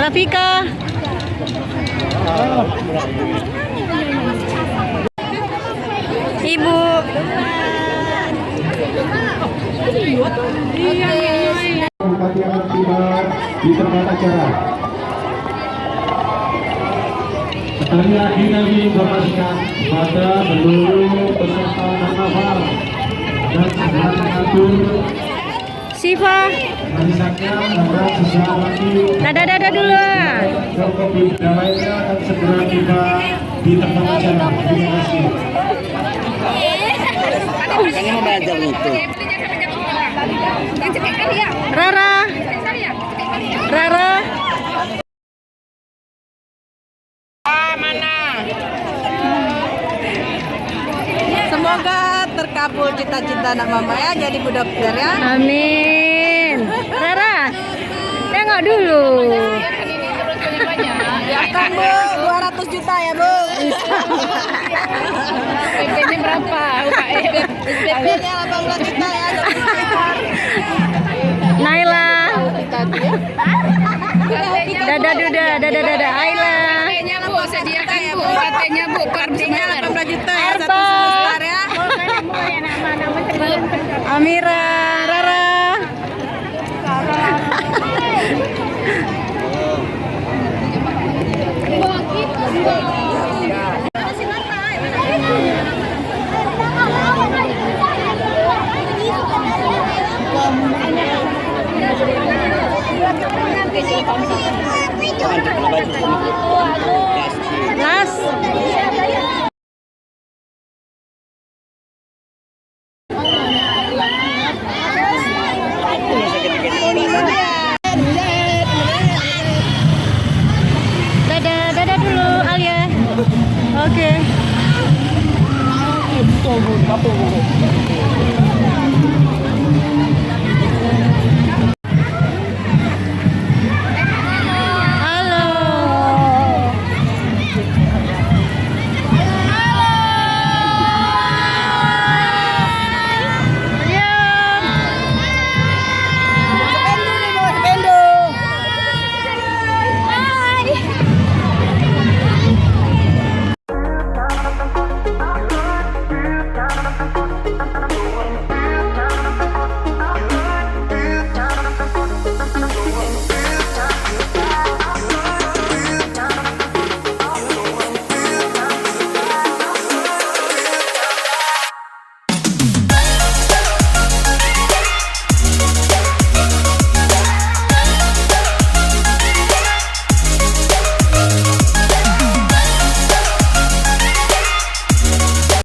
Rafika. Ibu. Bupati akan tiba di tempat acara. Sekali lagi kami informasikan kepada seluruh peserta karnaval dan segala mengatur Siva. manisaknya harap sesaat lagi Dadah dulu. Jokowi dan lainnya akan segera tiba di tempat acara. Terima kasih. Makanya mau belajar itu. Rara. Rara. Semoga terkabul cita-cita anak mama ya, jadi bu dokter ya. Amin. Rara. Tengok dulu. Ya kan bu, 200 juta ya bu. PP-nya berapa? PP-nya 18 juta ya. Naila. Dadah. Aila. KT-nya bu, sediakan bu. KT-nya bu, per Artinya 18 juta ya, Erpa. satu semester ya. Amira. Rara. Las. Dadah dulu Alia. Oke.